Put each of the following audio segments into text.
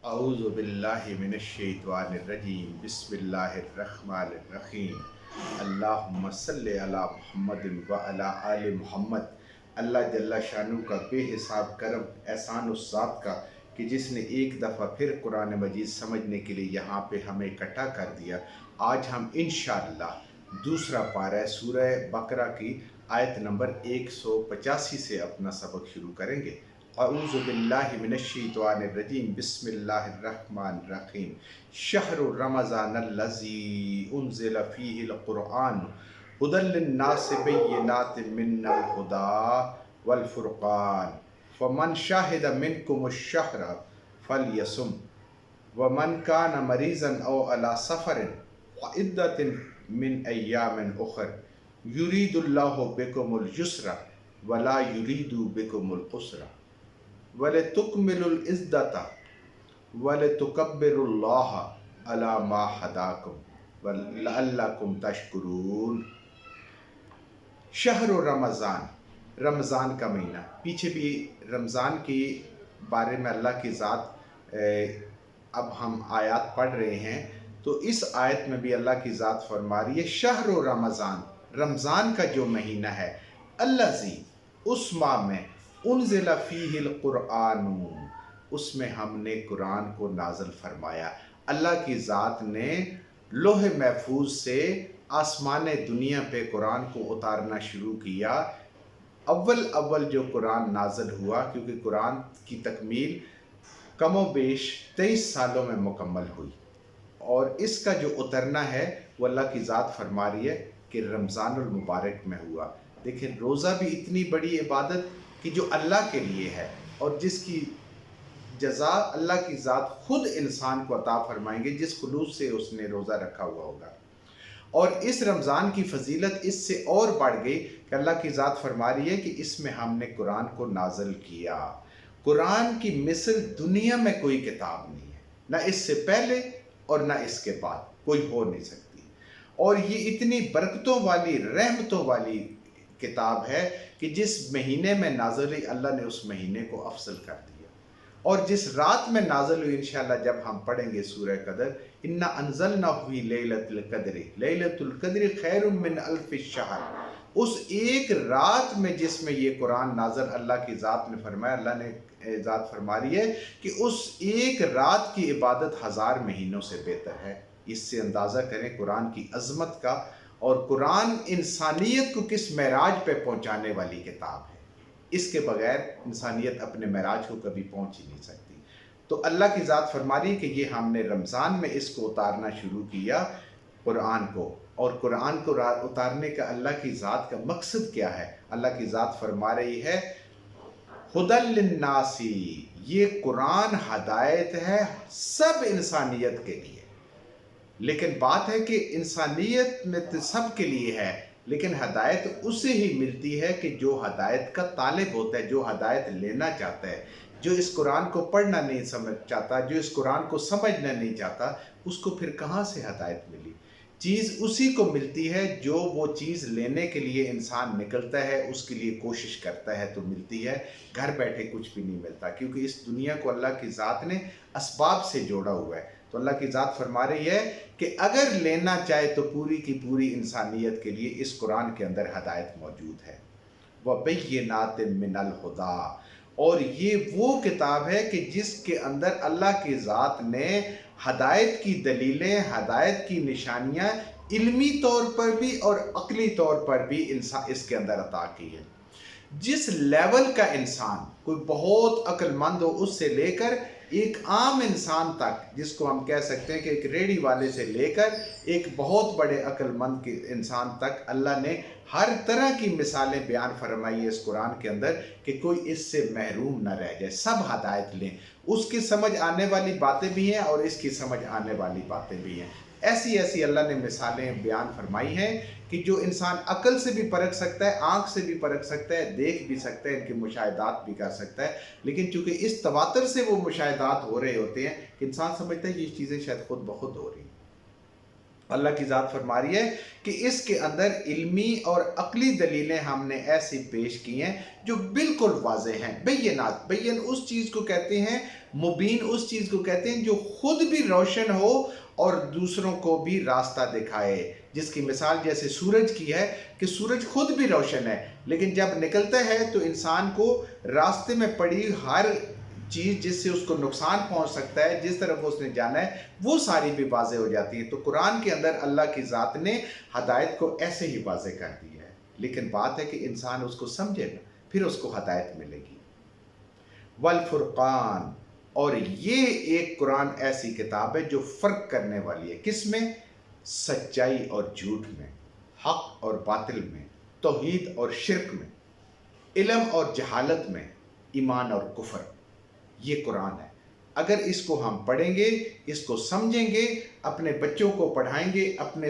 अऊज़ु बिल्लाहि मिनश्शैतानिर्रजीम बिस्मिल्लाहिर्रहमानिर्रहीम अल्लाहुम्मा सल्लि अला मुहम्मदिन व अला आलि मुहम्मद। अल्लाह जल्ला शानु का बेहिसाब करम एहसान उस ज़ात का कि जिसने एक दफ़ा फिर कुरान मजीद समझने के लिए यहाँ पे हमें इकट्ठा कर दिया। आज हम इंशाअल्लाह दूसरा पारा सूरह बकरा की आयत नंबर 185 से अपना सबक शुरू करेंगे। अऊज़ु बिल्लाहि मिनश्शैतानिर्रजीम बिस्मिल्लाहिर्रहमानिर्रहीम शहरु रमज़ानल्लज़ी उन्ज़िला फ़ीहिल क़ुरआन हुदल लिन्नासि बय्यिनातिन मिनल हुदा वल फ़ुरक़ान फ़मन शहिद मिनकुमुश-शहरा फ़लयसुम वमन कान मरीज़न औ अला सफ़रिन फ़इद्दतिन मिन अय्यामिन उख़र युरीदुल्लाहु बिकुमुल युस्रा वला युरीदु बिकुमुल उसरा वलितुकमिलुल इद्दता वलितुकब्बिरुल्लाह अला मा हदाकुम वलअल्लकुम तशकुरून। शहर रमज़ान, रमज़ान का महीना। पीछे भी रमज़ान के बारे में अल्लाह की ज़ात अब हम आयत पढ़ रहे हैं तो इस आयत में भी अल्लाह की ज़ात फरमा रही है शहर रमज़ान, रमज़ान का जो महीना है, अल्लज़ी उस माह में, उन्ज़िला फ़ीहिल क़ुरआन उसमें हमने कुरान को नाज़िल फरमाया। अल्लाह की ज़ात ने लोहे महफूज से आसमान दुनिया पे कुरान को उतारना शुरू किया। अव्वल जो कुरान नाज़िल हुआ, क्योंकि कुरान की तकमील कमो बेश 23 सालों में मुकम्मल हुई और इसका जो उतरना है वो अल्लाह की ज़ात फरमा रही है कि रमज़ानुल मुबारक में हुआ। देखिए, रोज़ा भी इतनी बड़ी इबादत कि जो अल्लाह के लिए है और जिसकी जज़ा अल्लाह की ज़ात खुद इंसान को अता फरमाएंगे जिस खुलूस से उसने रोज़ा रखा हुआ होगा। और इस रमज़ान की फजीलत इससे और बढ़ गई कि अल्लाह की ज़ात फरमा रही है कि इसमें हमने कुरान को नाज़िल किया। कुरान की मिसल दुनिया में कोई किताब नहीं है, ना इससे पहले और ना इसके बाद कोई हो नहीं सकती। और ये इतनी बरकतों वाली, रहमतों वाली किताब है कि जिस महीने में नाज़िल हुई अल्लाह ने उस महीने को अफजल कर दिया। और जिस रात में नाज़िल हुई, इंशाअल्लाह जब हम पढ़ेंगे सूरह कदर, इन्ना अंज़लनाहु फ़ी लैलतिल क़द्र, लैलतुल क़द्र खैरुम मिन अल्फ़ि शहर, उस एक रात में जिसमें ये कुरान नाज़िल अल्लाह की ज़ात ने फरमाया, अल्लाह ने ज़ात फरमा रही है कि उस एक रात की इबादत 1000 महीनों से बेहतर है। इससे अंदाज़ा करें कुरान की अज़मत का, और कुरान इंसानियत को किस महराज पे पहुँचाने वाली किताब है। इसके बगैर इंसानियत अपने महराज को कभी पहुँच ही नहीं सकती। तो अल्लाह की ज़ात फरमा रही है कि ये हमने रमज़ान में इसको उतारना शुरू किया, कुरान को। और कुरान को उतारने का अल्लाह की ज़ात का मकसद क्या है? अल्लाह की ज़ात फरमा रही है हुदल लिन्नासी, ये कुरान हदायत है सब इंसानियत के लिए। लेकिन बात है कि इंसानियत में तो सब के लिए है, लेकिन हदायत उसे ही मिलती है कि जो हदायत का तालिब होता है, जो हदायत लेना चाहता है, जो इस कुरान को पढ़ना नहीं समझ चाहता, जो इस कुरान को समझना नहीं चाहता, उसको फिर कहाँ से हदायत मिली? चीज़ उसी को मिलती है जो वो चीज़ लेने के लिए इंसान निकलता है, उसके लिए कोशिश करता है तो मिलती है। घर बैठे कुछ भी नहीं मिलता, क्योंकि इस दुनिया को अल्लाह की ज़ात ने असबाब से जोड़ा हुआ है। तो अल्लाह की ज़ात फरमा रही है कि अगर लेना चाहे तो पूरी की पूरी इंसानियत के लिए इस कुरान के अंदर हदायत मौजूद है। वबय्यिनातिन मिनल हुदा, और ये वो किताब है कि जिसके अंदर अल्लाह की ज़ात ने हदायत की दलीलें, हदायत की निशानियाँ इल्मी तौर पर भी और अक़ली तौर पर भी इंसान इसके अंदर अता की है। जिस लेवल का इंसान, कोई बहुत अक्लमंद हो उससे लेकर एक आम इंसान तक, जिसको हम कह सकते हैं कि एक रेडी वाले से लेकर एक बहुत बड़े अक्लमंद के इंसान तक, अल्लाह ने हर तरह की मिसालें बयान फरमाई है इस कुरान के अंदर कि कोई इससे महरूम न रह जाए, सब हदायत लें। उसकी समझ आने वाली बातें भी हैं और इसकी समझ आने वाली बातें भी हैं। ऐसी ऐसी अल्लाह ने मिसालें बयान फरमाई हैं कि जो इंसान अकल से भी परख सकता है, आँख से भी परख सकता है, देख भी सकता है, इनके मुशाहिदात भी कर सकता है। लेकिन चूँकि इस तवातर से वो मुशाहिदात हो रहे होते हैं कि इंसान समझता है ये चीज़ें शायद खुद ब खुद हो रही हैं। اللہ کی ذات فرما رہی ہے کہ اس کے اندر علمی اور عقلی دلیلیں ہم نے ایسی پیش کی ہیں جو بالکل واضح ہیں. بینات، بین اس چیز کو کہتے ہیں، مبین اس چیز کو کہتے ہیں جو خود بھی روشن ہو اور دوسروں کو بھی راستہ دکھائے. جس کی مثال جیسے سورج کی ہے کہ سورج خود بھی روشن ہے، لیکن جب نکلتا ہے تو انسان کو راستے میں پڑی ہر چیز جس سے اس کو نقصان پہنچ سکتا ہے، جس طرف اس نے جانا ہے، وہ ساری بھی واضح ہو جاتی ہیں. تو قرآن کے اندر اللہ کی ذات نے ہدایت کو ایسے ہی واضح کر دی ہے، لیکن بات ہے کہ انسان اس کو سمجھے گا، پھر اس کو ہدایت ملے گی. والفرقان، اور یہ ایک قرآن ایسی کتاب ہے جو فرق کرنے والی ہے. کس میں؟ سچائی اور جھوٹ میں، حق اور باطل میں، توحید اور شرک میں، علم اور جہالت میں، ایمان اور کفر. یہ قرآن ہے. اگر اس کو ہم پڑھیں گے، اس کو سمجھیں گے، اپنے بچوں کو پڑھائیں گے، اپنے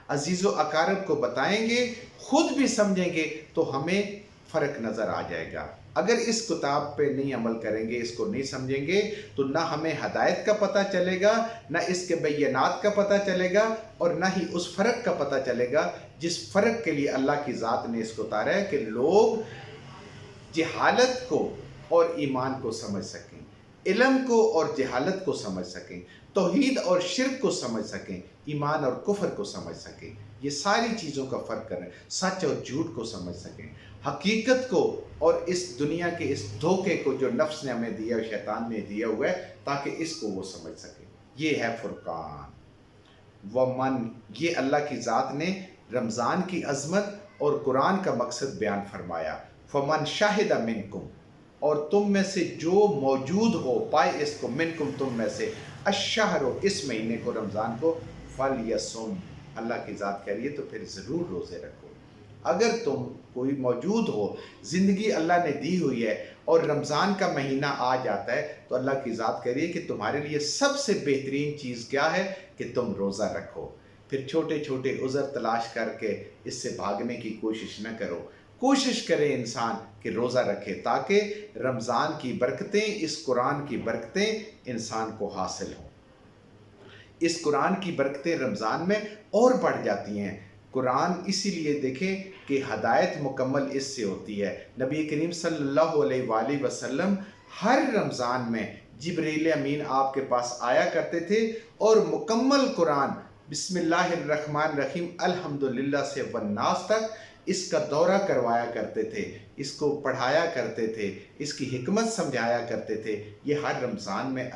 عزیز و اقارب کو بتائیں گے، خود بھی سمجھیں گے، تو ہمیں فرق نظر آ جائے گا. اگر اس کتاب پہ نہیں عمل کریں گے، اس کو نہیں سمجھیں گے، تو نہ ہمیں ہدایت کا پتہ چلے گا، نہ اس کے بینات کا پتہ چلے گا، اور نہ ہی اس فرق کا پتہ چلے گا جس فرق کے لیے اللہ کی ذات نے اس کو اتارا ہے، کہ لوگ جہالت کو اور ایمان کو سمجھ سکیں، علم کو اور جہالت کو سمجھ سکیں، توحید اور شرک کو سمجھ سکیں، ایمان اور کفر کو سمجھ سکیں. یہ ساری چیزوں کا فرق کریں، سچ اور جھوٹ کو سمجھ سکیں، حقیقت کو اور اس دنیا کے اس دھوکے کو جو نفس نے ہمیں دیا، شیطان نے دیا ہوا ہے، تاکہ اس کو وہ سمجھ سکیں. یہ ہے فرقان. ومن، یہ اللہ کی ذات نے رمضان کی عظمت اور قرآن کا مقصد بیان فرمایا. فمن شاہد منکم، اور تم میں سے جو موجود ہو پائے اس کو، منکم تم میں سے، الشہر، اس مہینے کو، رمضان کو، فلیصم، اللہ کی ذات کہہ رہی ہے تو پھر ضرور روزے رکھو. اگر تم کوئی موجود ہو، زندگی اللہ نے دی ہوئی ہے اور رمضان کا مہینہ آ جاتا ہے، تو اللہ کی ذات کہہ رہی ہے کہ تمہارے لیے سب سے بہترین چیز کیا ہے کہ تم روزہ رکھو. پھر چھوٹے چھوٹے عذر تلاش کر کے اس سے بھاگنے کی کوشش نہ کرو. کوشش کرے انسان کہ روزہ رکھے، تاکہ رمضان کی برکتیں، اس قرآن کی برکتیں انسان کو حاصل ہوں. اس قرآن کی برکتیں رمضان میں اور بڑھ جاتی ہیں. قرآن اسی لیے دیکھیں کہ ہدایت مکمل اس سے ہوتی ہے. نبی کریم صلی اللہ علیہ وآلہ وسلم ہر رمضان میں جبریل امین آپ کے پاس آیا کرتے تھے اور مکمل قرآن بسم اللہ الرحمن الرحیم الحمدللہ سے والناس تک اس کا دورہ کروایا کرتے تھے، اس کو پڑھایا کرتے تھے، اس کی حکمت سمجھایا کرتے تھے. یہ ہر رمضان میں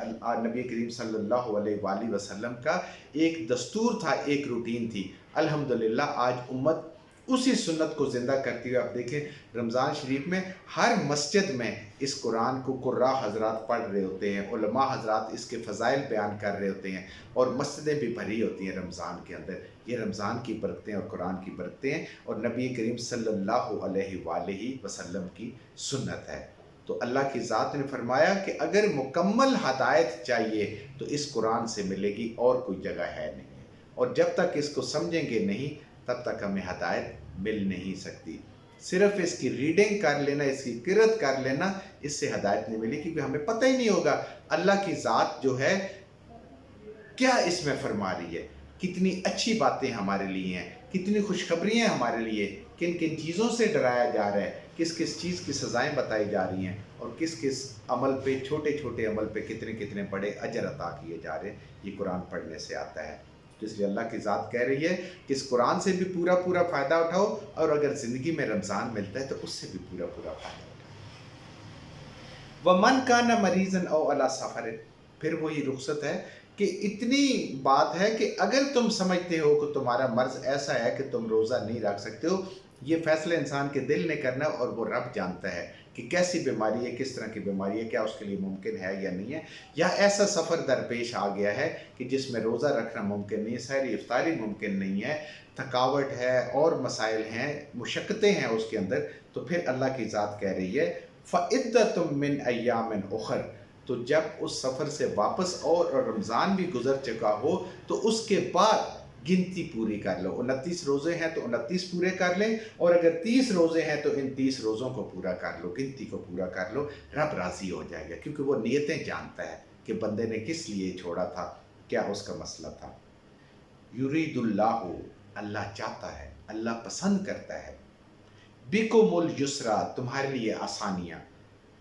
نبی کریم صلی اللہ علیہ وآلہ وسلم کا ایک دستور تھا، ایک روٹین تھی. الحمدللہ آج امت اسی سنت کو زندہ کرتی ہوئے، آپ دیکھیں رمضان شریف میں ہر مسجد میں اس قرآن کو قراء حضرات پڑھ رہے ہوتے ہیں، علماء حضرات اس کے فضائل بیان کر رہے ہوتے ہیں، اور مسجدیں بھی بھری ہوتی ہیں رمضان کے اندر. یہ رمضان کی برکتیں اور قرآن کی برکتیں ہیں، اور نبی کریم صلی اللہ علیہ وآلہ وسلم کی سنت ہے. تو اللہ کی ذات نے فرمایا کہ اگر مکمل ہدایت چاہیے تو اس قرآن سے ملے گی، اور کوئی جگہ ہے نہیں. اور جب تک اس کو سمجھیں گے نہیں، تب تک ہمیں ہدایت مل نہیں سکتی. صرف اس کی ریڈنگ کر لینا، اس کی قرأت کر لینا، اس سے ہدایت نہیں ملی، کیونکہ ہمیں پتہ ہی نہیں ہوگا اللہ کی ذات جو ہے کیا اس میں فرما رہی ہے، کتنی اچھی باتیں ہمارے لیے ہیں، کتنی خوشخبریاں ہمارے لیے، کن کن چیزوں سے ڈرایا جا رہا ہے، کس کس چیز کی سزائیں بتائی جا رہی ہیں، اور کس کس عمل پہ، چھوٹے چھوٹے عمل پہ کتنے کتنے بڑے اجر عطا کیے جا رہے ہیں. یہ قرآن پڑھنے سے آتا ہے. اس لیے اللہ کی ذات کہہ رہی ہے کہ اس قرآن سے بھی پورا پورا فائدہ اٹھاؤ، اور اگر زندگی میں رمضان ملتا ہے تو اس سے بھی پورا پورا فائدہ اٹھاؤ. وَمَنْ كَانَ مَرِيضًا أَوْ عَلَىٰ سَفَرٍ، پھر وہی رخصت ہے کہ اتنی بات ہے کہ اگر تم سمجھتے ہو کہ تمہارا مرض ایسا ہے کہ تم روزہ نہیں رکھ سکتے ہو، یہ فیصلہ انسان کے دل نے کرنا ہے، اور وہ رب جانتا ہے کہ کیسی بیماری ہے، کس طرح کی بیماری ہے، کیا اس کے لیے ممکن ہے یا نہیں ہے، یا ایسا سفر درپیش آ گیا ہے کہ جس میں روزہ رکھنا ممکن نہیں ہے، سحری افطاری ممکن نہیں ہے، تھکاوٹ ہے اور مسائل ہیں، مشقتیں ہیں اس کے اندر. تو پھر اللہ کی ذات کہہ رہی ہے فَعِدَّةٌ مِّنْ أَيَّامٍ أُخَرَ، تو جب اس سفر سے واپس اور رمضان بھی گزر چکا ہو تو اس کے بعد گنتی پوری کر لو. 29 روزے ہیں تو 29 پورے کر لیں، اور اگر 30 روزے ہیں تو ان 30 روزوں کو پورا کر لو، گنتی کو پورا کر لو. رب راضی ہو جائے گا، کیونکہ وہ نیتیں جانتا ہے کہ بندے نے کس لیے چھوڑا تھا، کیا اس کا مسئلہ تھا. युरीदुल्लाहु, अल्लाह चाहता है, अल्लाह पसंद करता है, बिकुमुल युसरा, तुम्हारे लिए आसानियाँ,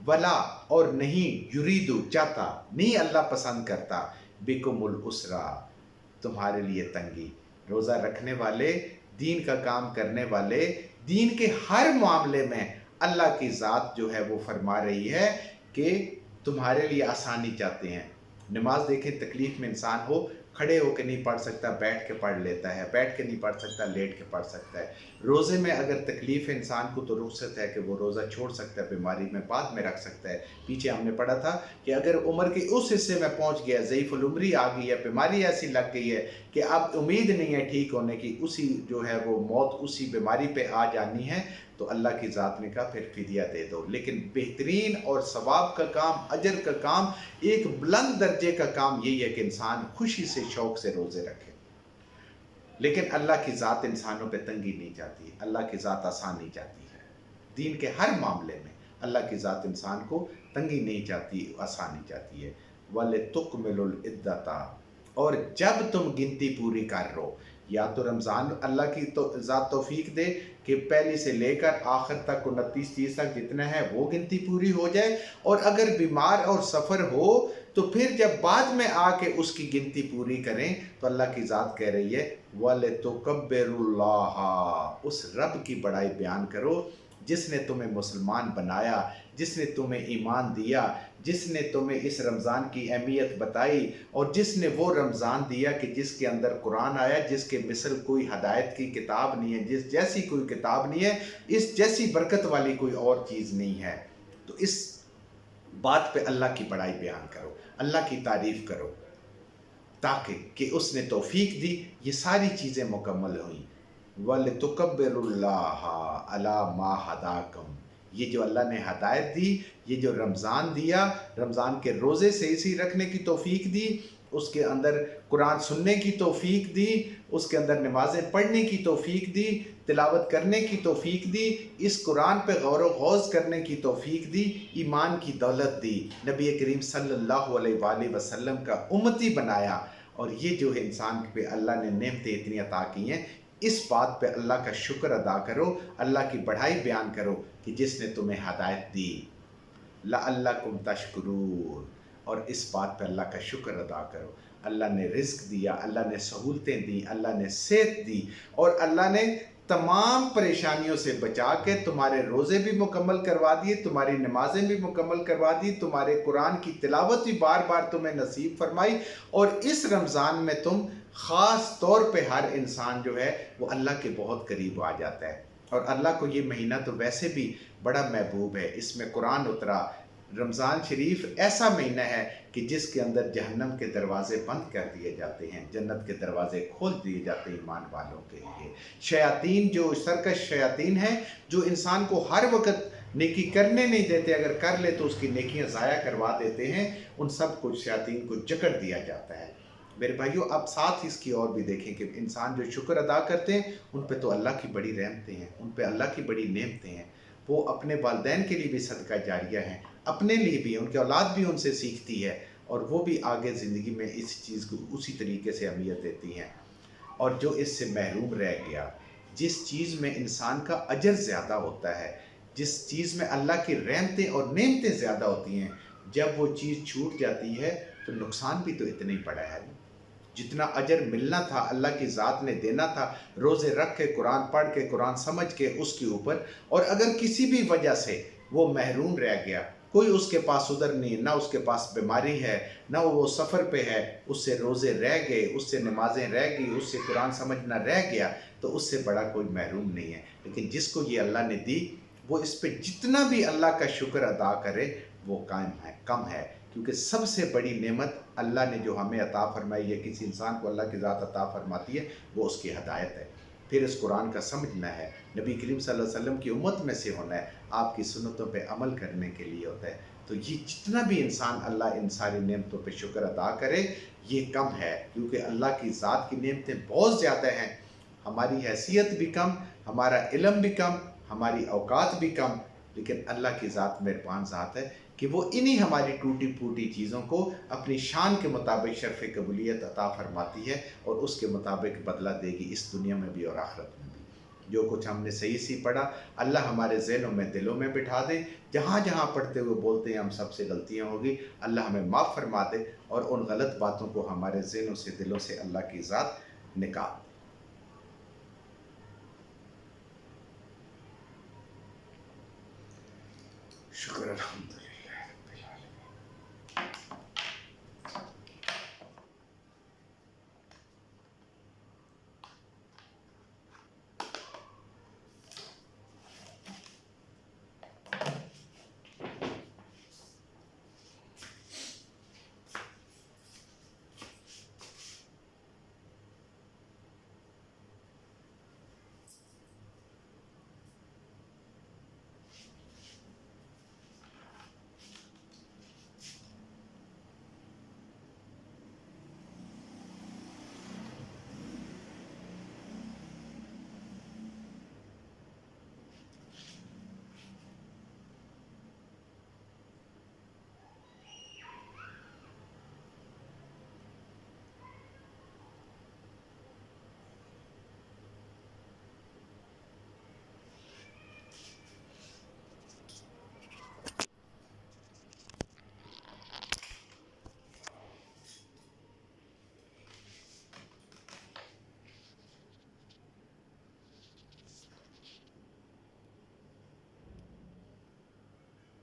वला, और नहीं, युरीदु, चाहता नहीं, अल्लाह पसंद करता, बिकुमुल उसरा, तुम्हारे लिए तंगी। रोज़ा रखने वाले, दीन का काम करने वाले, दीन के हर मामले में अल्लाह की ज़ात जो है वो फरमा रही है कि तुम्हारे लिए आसानी चाहते हैं। नमाज देखें, तकलीफ़ में इंसान हो, खड़े होकर नहीं पढ़ सकता, बैठ के पढ़ लेता है, बैठ के नहीं पढ़ सकता, लेट के पढ़ सकता है। रोज़े में अगर तकलीफ़ है इंसान को तो रुख्सत है कि वो रोज़ा छोड़ सकता है, बीमारी में बाद में रख सकता है। पीछे हमने पढ़ा था कि अगर उम्र के उस हिस्से में पहुंच गया, ज़ईफ़ुल उम्री आ गई है, बीमारी ऐसी लग गई है कि अब उम्मीद नहीं है ठीक होने की, उसी जो है वो मौत उसी बीमारी पे आ जानी है, तो अल्लाह की ज़ात ने कहा फिर फिदिया दे दो। लेकिन बेहतरीन और सवाब का काम, अजर का काम, एक बुलंद दर्जे का काम यही है कि इंसान खुशी से, शौक़ से रोज़े रखे। लेकिन अल्लाह की ज़ात इंसानों पे तंगी नहीं चाहती, अल्लाह की ज़ात आसानी चाहती है। दीन के हर मामले में अल्लाह की ज़ात इंसान को तंगी नहीं चाहती, आसानी चाहती है। वलितुकमिलुल इद्दता, और जब तुम गिनती पूरी कर लो, या तो रमज़ान अल्लाह की तो ज़ात तौफीक दे कि पहली से लेकर आखिर तक 29-30 तक जितना है वो गिनती पूरी हो जाए, और अगर बीमार और सफ़र हो तो फिर जब बाद में आके उसकी गिनती पूरी करें तो अल्लाह की ज़ात कह रही है वलितुकब्बिरुल्लाह, उस रब की बड़ाई बयान करो जिसने तुम्हें मुसलमान बनाया, जिसने तुम्हें ईमान दिया, जिसने तुम्हें इस रमज़ान की अहमियत बताई, और जिसने वो रमज़ान दिया कि जिसके अंदर कुरान आया, जिसके मिसल कोई हदायत की किताब नहीं है, जिस जैसी कोई किताब नहीं है, इस जैसी बरकत वाली कोई और चीज़ नहीं है। तो इस बात पे अल्लाह की बड़ाई बयान करो, अल्लाह की तारीफ़ करो, ताकि कि उसने तौफीक दी, ये सारी चीज़ें मुकम्मल हुई। वलितुकब्बिरुल्लाह अला मा हदाकुम, ये जो अल्लाह ने हदायत दी, ये जो रमज़ान दिया, रमज़ान के रोज़े सही रखने की तौफीक दी, उसके अंदर कुरान सुनने की तौफीक दी, उसके अंदर नमाज़ें पढ़ने की तौफीक दी, तिलावत करने की तौफीक दी, इस कुरान पे गौर व गौज़ करने की तौफीक दी, ईमान की दौलत दी, नबी करीम सल्लल्लाहु अलैहि वसल्लम का उम्मती बनाया। और ये जो है इंसान पे अल्लाह ने नेमतें इतनी अता की हैं, इस बात पे अल्लाह का शुक्र अदा करो, अल्लाह की बढ़ाई बयान करो कि जिसने तुम्हें हदायत दी, लअल्लकुम तशकुरून, और इस बात पे अल्लाह का शुक्र अदा करो। अल्लाह ने रिज़्क दिया, अल्लाह ने सहूलतें दी, अल्लाह ने सेहत दी, और अल्लाह ने तमाम परेशानियों से बचा के तुम्हारे रोज़े भी मुकम्मल करवा दिए, तुम्हारी नमाजें भी मुकम्मल करवा दी, तुम्हारे कुरान की तिलावत भी बार बार तुम्हें नसीब फरमाई, और इस रमज़ान में तुम ख़ास तौर पे हर इंसान जो है वो अल्लाह के बहुत करीब आ जाता है। और अल्लाह को ये महीना तो वैसे भी बड़ा महबूब है, इसमें कुरान उतरा। रमज़ान शरीफ ऐसा महीना है कि जिसके अंदर जहन्नम के दरवाज़े बंद कर दिए जाते हैं, जन्नत के दरवाज़े खोल दिए जाते हैं ईमान वालों के लिए। शयातीन, जो सरकश शयातीन हैं, जो इंसान को हर वक्त नेकी करने नहीं देते, अगर कर ले तो उसकी नेकियां ज़ाया करवा देते हैं, उन सब को शयातीन को जकड़ दिया जाता है। मेरे भाइयों, अब साथ ही इसकी और भी देखें कि इंसान जो शुक्र अदा करते हैं उन पे तो अल्लाह की बड़ी रहमतें हैं, उन पे अल्लाह की बड़ी नेमतें हैं। वो अपने वालिदैन के लिए भी सदका जारिया हैं, अपने लिए भी, उनकी औलाद भी उनसे सीखती है, और वो भी आगे ज़िंदगी में इस चीज़ को उसी तरीके से अहमियत देती हैं। और जो इससे महरूम रह गया, जिस चीज़ में इंसान का अजर ज़्यादा होता है, जिस चीज़ में अल्लाह की रहमतें और नेमतें ज़्यादा होती हैं, जब वो चीज़ छूट जाती है तो नुकसान भी तो इतना ही पड़ा है। जितना अजर मिलना था, अल्लाह की ज़ात ने देना था, रोज़े रख के, कुरान पढ़ के, कुरान समझ के उसके ऊपर, और अगर किसी भी वजह से वो महरूम रह गया, कोई उसके पास उधर नहीं, ना उसके पास बीमारी है, ना वो सफ़र पे है, उससे रोज़े रह गए, उससे नमाजें रह गई, उससे कुरान समझना रह गया, तो उससे बड़ा कोई महरूम नहीं है। लेकिन जिसको ये अल्लाह ने दी, वो इस पर जितना भी अल्लाह का शुक्र अदा करे वो कायम है, कम है। क्योंकि सबसे बड़ी नेमत अल्लाह ने जो हमें अता फरमाई है, किसी इंसान को अल्लाह की ज़ात अता फरमाती है, वो उसकी हदायत है। फिर इस कुरान का समझना है, नबी करीम सल्लल्लाहु अलैहि वसल्लम की उम्मत में से होना है, आपकी सुन्नतों पे अमल करने के लिए होता है। तो ये जितना भी इंसान अल्लाह इन सारी नेमतों पे शुक्र अदा करे, ये कम है, क्योंकि अल्लाह की ज़ात की नेमतें बहुत ज़्यादा हैं। हमारी हैसियत भी कम, हमारा इल्म भी कम, हमारी औकात भी कम, लेकिन अल्लाह की ज़ात मेहरबान ज़ात है कि वो इन्हीं हमारी टूटी फूटी चीज़ों को अपनी शान के मुताबिक शर्फ़ कबूलियत अता फरमाती है और उसके मुताबिक बदला देगी इस दुनिया में भी और आखिरत में भी। जो कुछ हमने सही सी पढ़ा अल्लाह हमारे ज़हनों में दिलों में बिठा दे। जहाँ जहाँ पढ़ते हुए बोलते हैं हम सबसे गलतियाँ होगी, अल्लाह हमें माफ़ फरमा दे और उन गलत बातों को हमारे ज़हनों से दिलों से अल्लाह की ज़ात निकाल दे। शुक्र अल्हम्दुलिल्लाह।